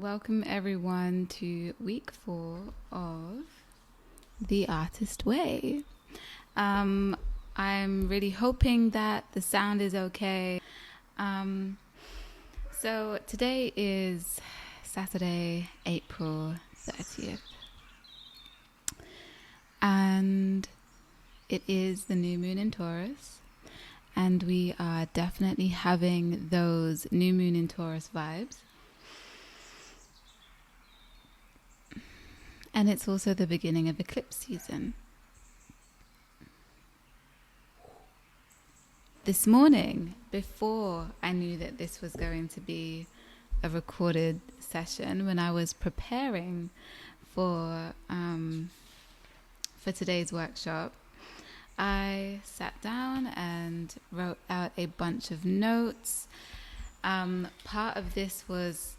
Welcome everyone to week 4 of The Artist Way. I'm really hoping that the sound is okay. So today is Saturday, April 30th. And it is the new moon in Taurus. And we are definitely having those new moon in Taurus vibes. And it's also the beginning of eclipse season. This morning, before I knew that this was going to be a recorded session, when I was preparing for today's workshop, I sat down and wrote out a bunch of notes. Part of this was,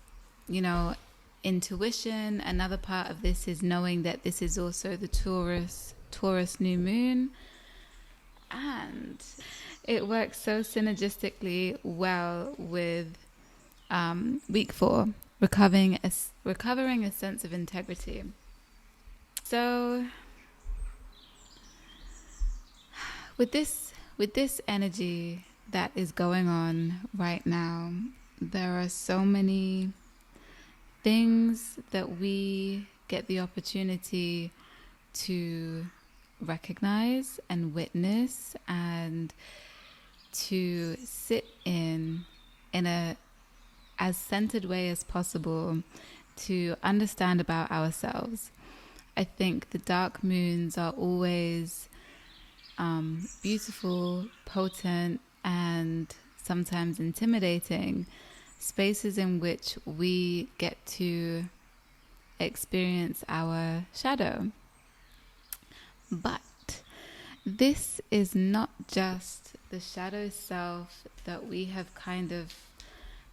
intuition. Another part of this is knowing that this is also the Taurus new moon, and it works so synergistically well with week 4, recovering a sense of integrity. So with this energy that is going on right now, there are so many things that we get the opportunity to recognize and witness and to sit in a as centered way as possible to understand about ourselves. I think the dark moons are always beautiful, potent, and sometimes intimidating spaces in which we get to experience our shadow. But this is not just the shadow self that we have kind of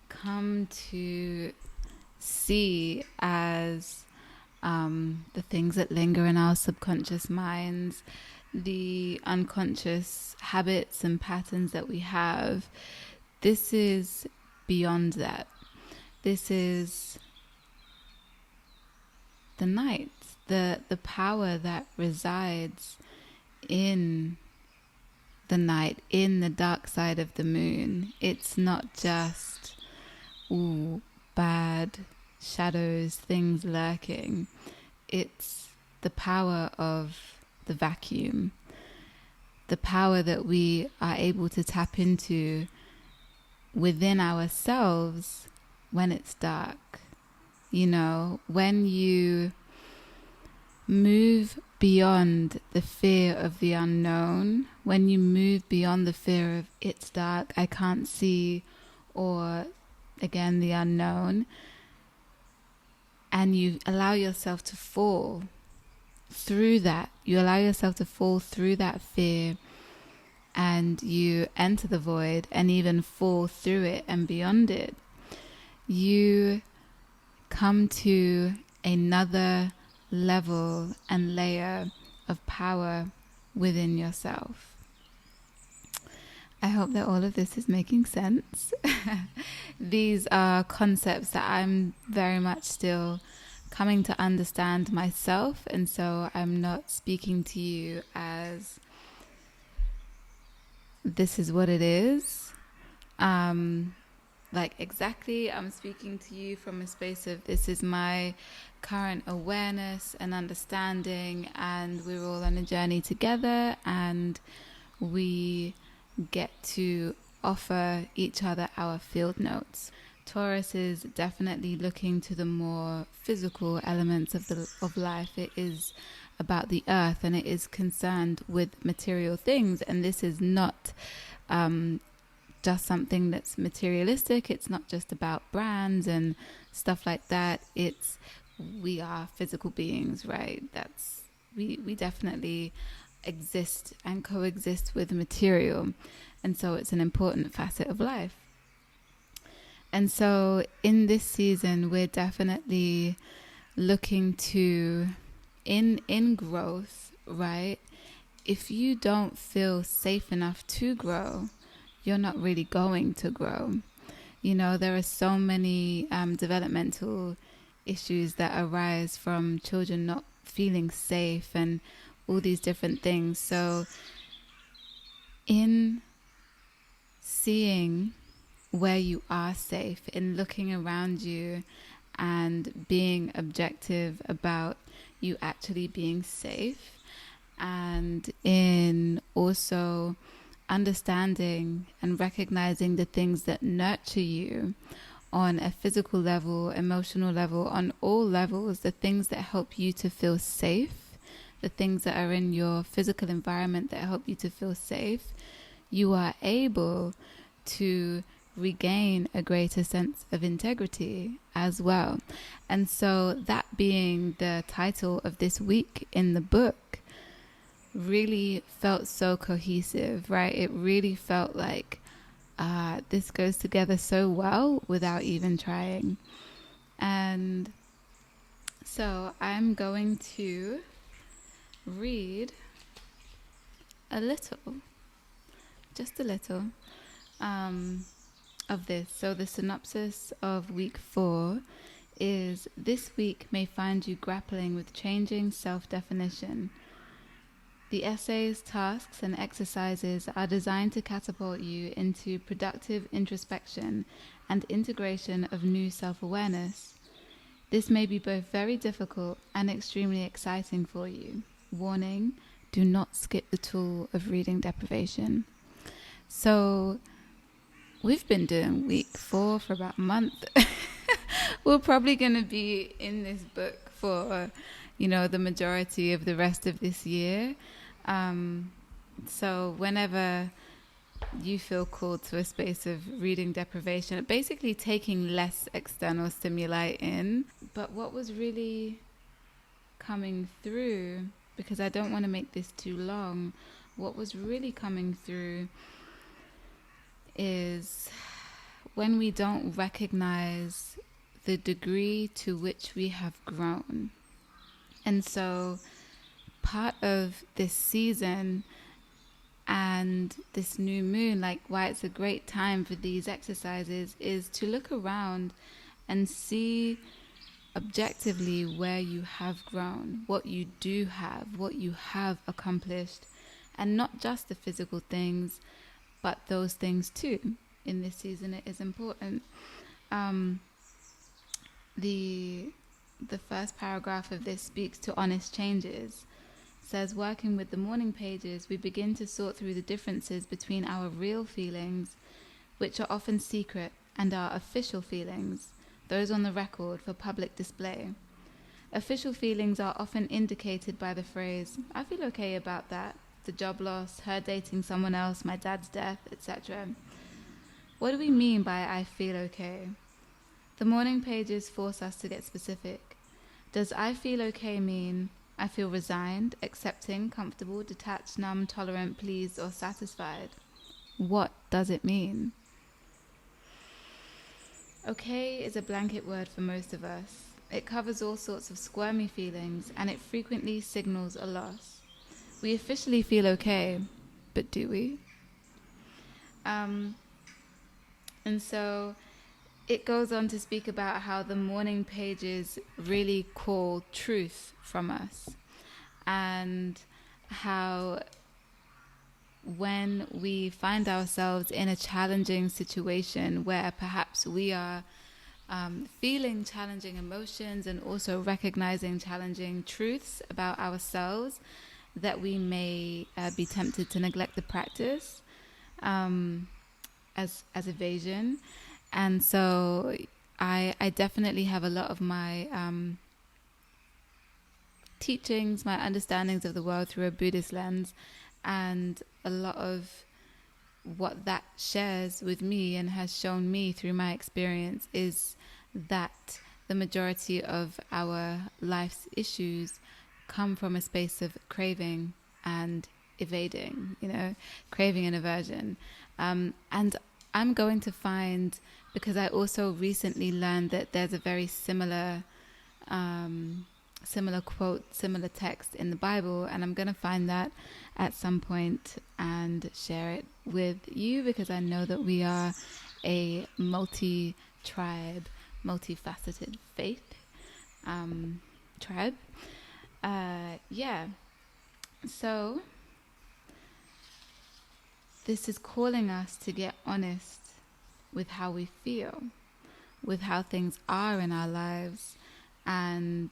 come to see as the things that linger in our subconscious minds, the unconscious habits and patterns that we have. This is beyond that. This is the night, the power that resides in the night, in the dark side of the moon. It's not just bad shadows, things lurking. It's the power of the vacuum, the power that we are able to tap into within ourselves when it's dark. When you move beyond the fear of the unknown, when you move beyond the fear of it's dark, I can't see, or again the unknown, and you allow yourself to fall through that, fear, and you enter the void and even fall through it and beyond it, you come to another level and layer of power within yourself. I hope that all of this is making sense. These are concepts that I'm very much still coming to understand myself, and so I'm not speaking to you as this is what it is. Exactly, I'm speaking to you from a space of this is my current awareness and understanding, and we're all on a journey together, and we get to offer each other our field notes. Taurus is definitely looking to the more physical elements of life. It is about the earth, and it is concerned with material things, and this is not just something that's materialistic. It's not just about brands and stuff like that. We are physical beings, right? We definitely exist and coexist with material, and so it's an important facet of life. And so in this season, we're definitely looking to in growth, right? If you don't feel safe enough to grow, you're not really going to grow. There are so many developmental issues that arise from children not feeling safe and all these different things. So in seeing where you are safe, in looking around you and being objective about you actually being safe, and in also understanding and recognizing the things that nurture you on a physical level, emotional level, on all levels, the things that help you to feel safe, the things that are in your physical environment that help you to feel safe, you are able to regain a greater sense of integrity as well. And so that being the title of this week in the book really felt so cohesive, right? It really felt like this goes together so well without even trying. And so I'm going to read a little, just a little, of this. So the synopsis of week 4 is: this week may find you grappling with changing self-definition. The essays, tasks, and exercises are designed to catapult you into productive introspection and integration of new self-awareness. This may be both very difficult and extremely exciting for you. Warning, do not skip the tool of reading deprivation. So we've been doing week 4 for about a month. We're probably going to be in this book for, the majority of the rest of this year. So whenever you feel called to a space of reading deprivation, basically taking less external stimuli in. But what was really coming through, because I don't want to make this too long, what was really coming through is when we don't recognize the degree to which we have grown. And so part of this season and this new moon, like why it's a great time for these exercises, is to look around and see objectively where you have grown, what you do have, what you have accomplished, and not just the physical things, but those things too. In this season, it is important. The first paragraph of this speaks to honest changes. It says, working with the morning pages, we begin to sort through the differences between our real feelings, which are often secret, and our official feelings, those on the record for public display. Official feelings are often indicated by the phrase, I feel okay about that, the job loss, her dating someone else, my dad's death, etc. What do we mean by I feel okay? The morning pages force us to get specific. Does I feel okay mean I feel resigned, accepting, comfortable, detached, numb, tolerant, pleased, or satisfied? What does it mean? Okay is a blanket word for most of us. It covers all sorts of squirmy feelings, and it frequently signals a loss. We officially feel okay, but do we? And so it goes on to speak about how the morning pages really call truth from us, and how when we find ourselves in a challenging situation where perhaps we are feeling challenging emotions and also recognizing challenging truths about ourselves, that we may be tempted to neglect the practice as evasion. And so I definitely have a lot of my teachings, my understandings of the world through a Buddhist lens, and a lot of what that shares with me and has shown me through my experience is that the majority of our life's issues come from a space of craving and evading, craving and aversion. And I'm going to find, because I also recently learned that there's a very similar quote, similar text in the Bible, and I'm going to find that at some point and share it with you, because I know that we are a multi-tribe, multifaceted faith. tribe. Yeah. So this is calling us to get honest with how we feel, with how things are in our lives, and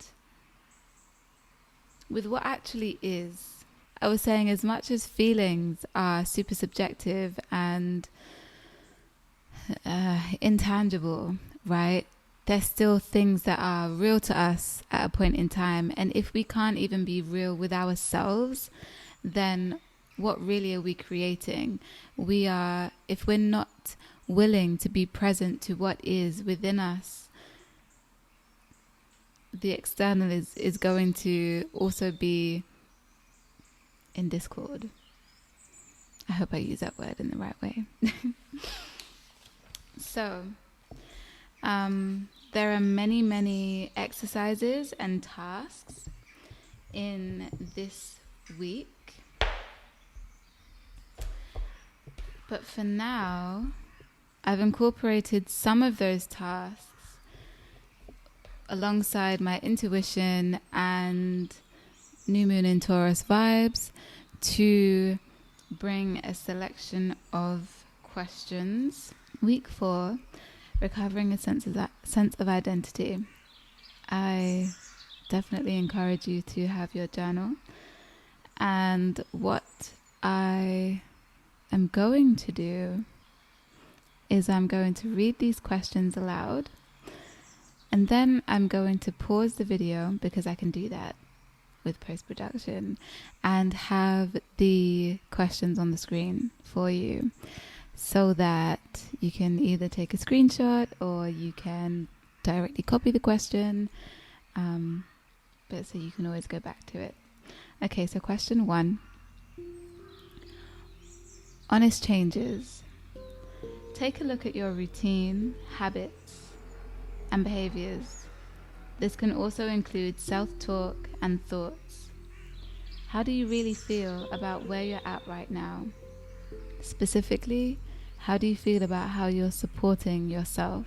with what actually is. I was saying, as much as feelings are super subjective and intangible, right? There's still things that are real to us at a point in time. And if we can't even be real with ourselves, then what really are we creating? If we're not willing to be present to what is within us, the external is going to also be in discord. I hope I use that word in the right way. So, there are many, many exercises and tasks in this week. But for now, I've incorporated some of those tasks alongside my intuition and new moon in Taurus vibes to bring a selection of questions. Week 4, recovering a sense of identity. I definitely encourage you to have your journal. And what I am going to do is I'm going to read these questions aloud, and then I'm going to pause the video, because I can do that with post-production, and have the questions on the screen for you, so that you can either take a screenshot or you can directly copy the question, but so you can always go back to it. Okay, so question 1. Honest changes. Take a look at your routine, habits, and behaviors. This can also include self-talk and thoughts. How do you really feel about where you're at right now? Specifically, how do you feel about how you're supporting yourself?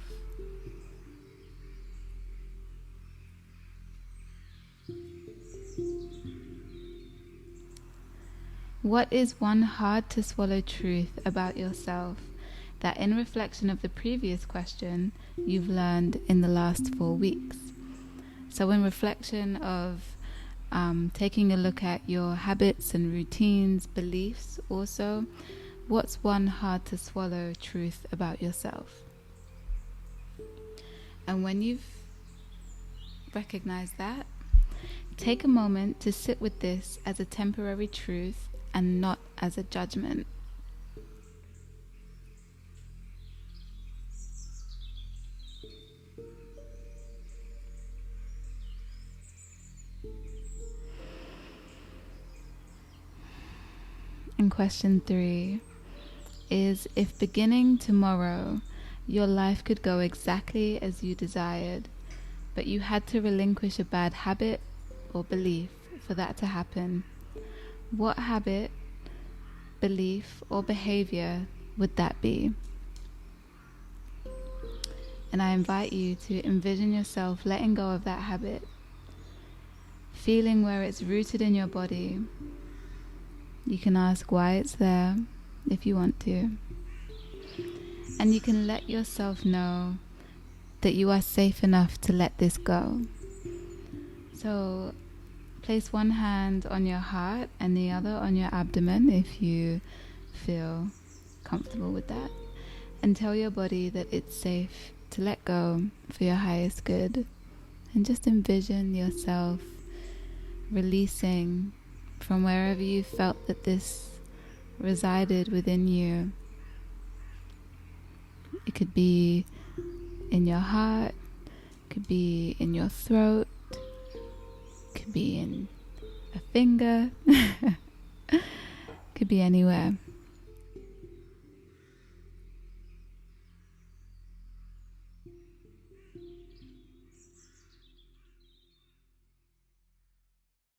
What is one hard to swallow truth about yourself that, in reflection of the previous question, you've learned in the last 4 weeks? So in reflection of taking a look at your habits and routines, beliefs also, what's one hard to swallow truth about yourself? And when you've recognized that, take a moment to sit with this as a temporary truth and not as a judgment. And question 3 is, if beginning tomorrow your life could go exactly as you desired, but you had to relinquish a bad habit or belief for that to happen, what habit, belief, or behavior would that be? And I invite you to envision yourself letting go of that habit, feeling where it's rooted in your body. You can ask why it's there if you want to. And you can let yourself know that you are safe enough to let this go. So place one hand on your heart and the other on your abdomen if you feel comfortable with that. And tell your body that it's safe to let go for your highest good. And just envision yourself releasing from wherever you felt that this resided within you. It could be in your heart, could be in your throat, could be in a finger, could be anywhere.